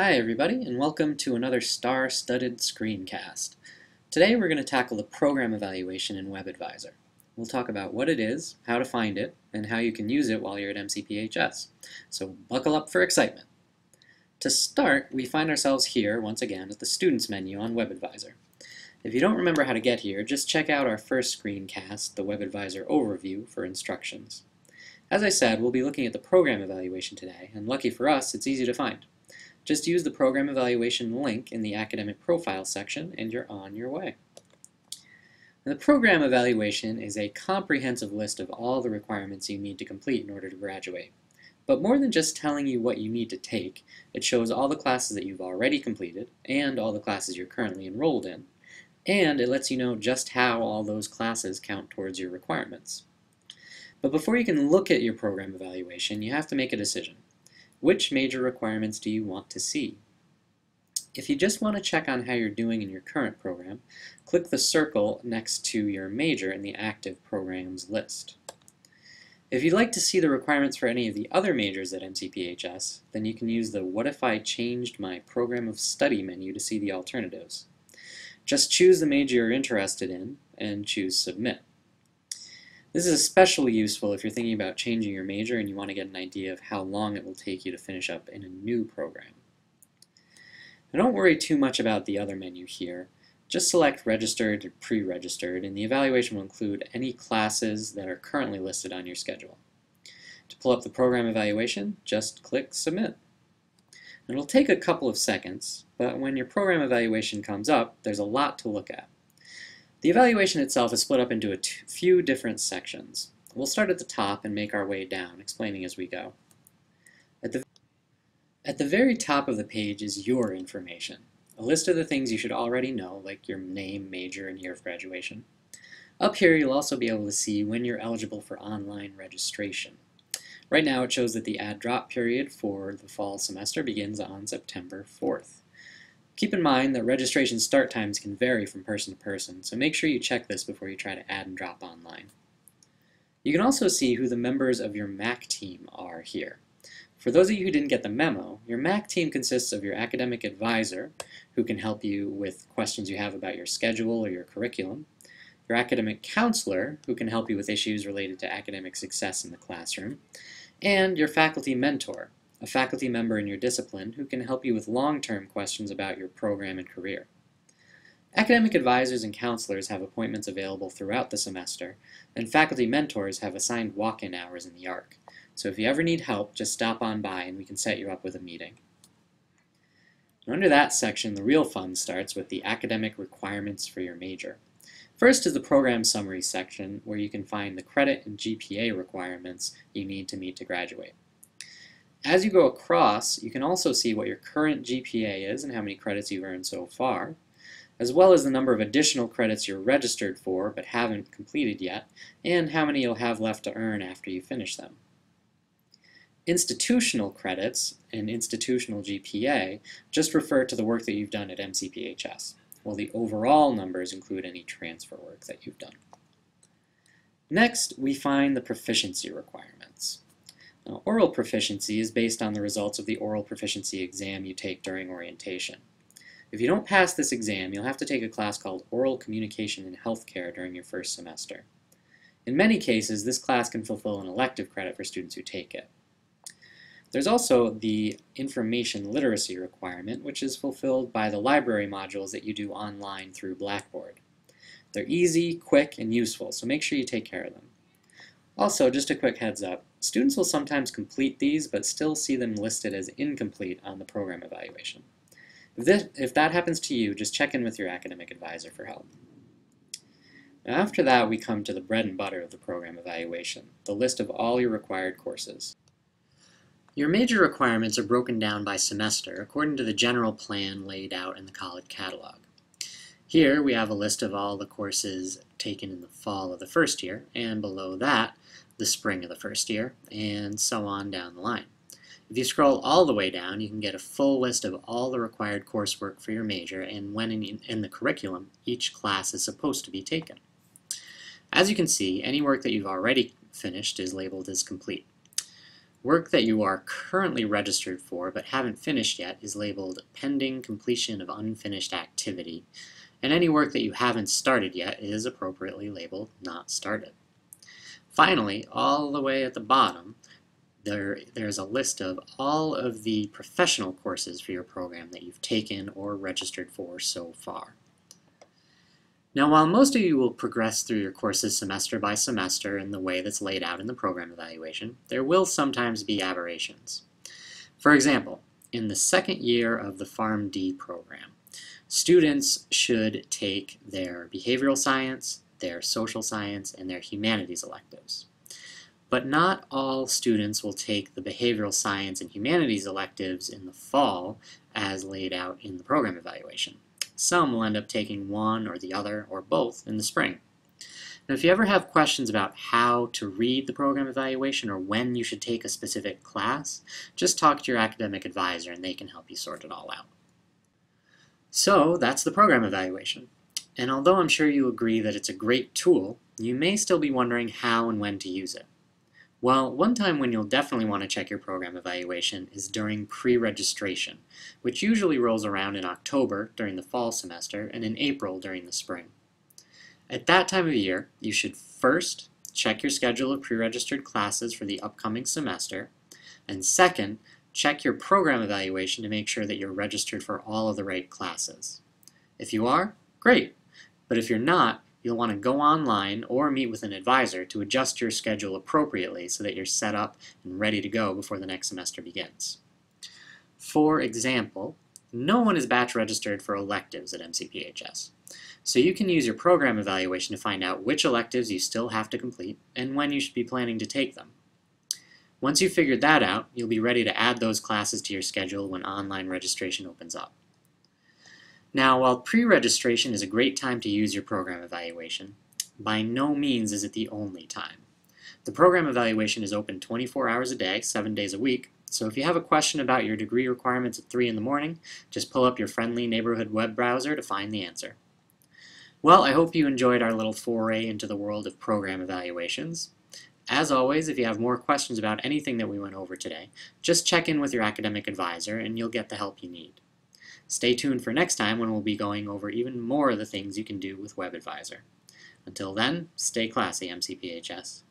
Hi everybody, and welcome to another star-studded screencast. Today we're going to tackle the program evaluation in WebAdvisor. We'll talk about what it is, how to find it, and how you can use it while you're at MCPHS. So buckle up for excitement. To start, we find ourselves here, once again, at the Students menu on WebAdvisor. If you don't remember how to get here, just check out our first screencast, the WebAdvisor Overview, for instructions. As I said, we'll be looking at the program evaluation today, and lucky for us, it's easy to find. Just use the program evaluation link in the academic profile section and you're on your way. The program evaluation is a comprehensive list of all the requirements you need to complete in order to graduate. But more than just telling you what you need to take, it shows all the classes that you've already completed and all the classes you're currently enrolled in, and it lets you know just how all those classes count towards your requirements. But before you can look at your program evaluation, you have to make a decision. Which major requirements do you want to see? If you just want to check on how you're doing in your current program, click the circle next to your major in the active programs list. If you'd like to see the requirements for any of the other majors at MCPHS, then you can use the What If I Changed My Program of Study menu to see the alternatives. Just choose the major you're interested in and choose Submit. This is especially useful if you're thinking about changing your major and you want to get an idea of how long it will take you to finish up in a new program. Now don't worry too much about the other menu here. Just select Registered or Pre-Registered, and the evaluation will include any classes that are currently listed on your schedule. To pull up the program evaluation, just click Submit. And it'll take a couple of seconds, but when your program evaluation comes up, there's a lot to look at. The evaluation itself is split up into a few different sections. We'll start at the top and make our way down, explaining as we go. At the very top of the page is your information, a list of the things you should already know, like your name, major, and year of graduation. Up here you'll also be able to see when you're eligible for online registration. Right now it shows that the add-drop period for the fall semester begins on September 4th. Keep in mind that registration start times can vary from person to person, so make sure you check this before you try to add and drop online. You can also see who the members of your MAC team are here. For those of you who didn't get the memo, your MAC team consists of your academic advisor, who can help you with questions you have about your schedule or your curriculum, your academic counselor, who can help you with issues related to academic success in the classroom, and your faculty mentor, a faculty member in your discipline who can help you with long-term questions about your program and career. Academic advisors and counselors have appointments available throughout the semester, and faculty mentors have assigned walk-in hours in the ARC. So if you ever need help, just stop on by and we can set you up with a meeting. And under that section, the real fun starts with the academic requirements for your major. First is the program summary section, where you can find the credit and GPA requirements you need to meet to graduate. As you go across, you can also see what your current GPA is and how many credits you've earned so far, as well as the number of additional credits you're registered for but haven't completed yet, and how many you'll have left to earn after you finish them. Institutional credits and institutional GPA just refer to the work that you've done at MCPHS, while the overall numbers include any transfer work that you've done. Next, we find the proficiency requirements. Now, oral proficiency is based on the results of the oral proficiency exam you take during orientation. If you don't pass this exam, you'll have to take a class called Oral Communication in Healthcare during your first semester. In many cases, this class can fulfill an elective credit for students who take it. There's also the information literacy requirement, which is fulfilled by the library modules that you do online through Blackboard. They're easy, quick, and useful, so make sure you take care of them. Also, just a quick heads up, students will sometimes complete these but still see them listed as incomplete on the program evaluation. If that happens to you, just check in with your academic advisor for help. Now, after that, we come to the bread and butter of the program evaluation, the list of all your required courses. Your major requirements are broken down by semester according to the general plan laid out in the college catalog. Here we have a list of all the courses taken in the fall of the first year, and below that, the spring of the first year, and so on down the line. If you scroll all the way down, you can get a full list of all the required coursework for your major and when in the curriculum each class is supposed to be taken. As you can see, any work that you've already finished is labeled as complete. Work that you are currently registered for but haven't finished yet is labeled pending completion of unfinished activity, and any work that you haven't started yet is appropriately labeled not started. Finally, all the way at the bottom, there's a list of all of the professional courses for your program that you've taken or registered for so far. Now, while most of you will progress through your courses semester by semester in the way that's laid out in the program evaluation, there will sometimes be aberrations. For example, in the second year of the PharmD program, students should take their behavioral science, their social science, and their humanities electives. But not all students will take the behavioral science and humanities electives in the fall as laid out in the program evaluation. Some will end up taking one or the other or both in the spring. Now, if you ever have questions about how to read the program evaluation or when you should take a specific class, just talk to your academic advisor and they can help you sort it all out. So that's the program evaluation. And although I'm sure you agree that it's a great tool, you may still be wondering how and when to use it. Well, one time when you'll definitely want to check your program evaluation is during pre-registration, which usually rolls around in October during the fall semester and in April during the spring. At that time of year, you should first check your schedule of pre-registered classes for the upcoming semester, and second, check your program evaluation to make sure that you're registered for all of the right classes. If you are, great, but if you're not, you'll want to go online or meet with an advisor to adjust your schedule appropriately so that you're set up and ready to go before the next semester begins. For example, no one is batch registered for electives at MCPHS, so you can use your program evaluation to find out which electives you still have to complete and when you should be planning to take them. Once you've figured that out, you'll be ready to add those classes to your schedule when online registration opens up. Now, while pre-registration is a great time to use your program evaluation, by no means is it the only time. The program evaluation is open 24 hours a day, 7 days a week, so if you have a question about your degree requirements at 3 in the morning, just pull up your friendly neighborhood web browser to find the answer. Well, I hope you enjoyed our little foray into the world of program evaluations. As always, if you have more questions about anything that we went over today, just check in with your academic advisor and you'll get the help you need. Stay tuned for next time when we'll be going over even more of the things you can do with WebAdvisor. Until then, stay classy, MCPHS.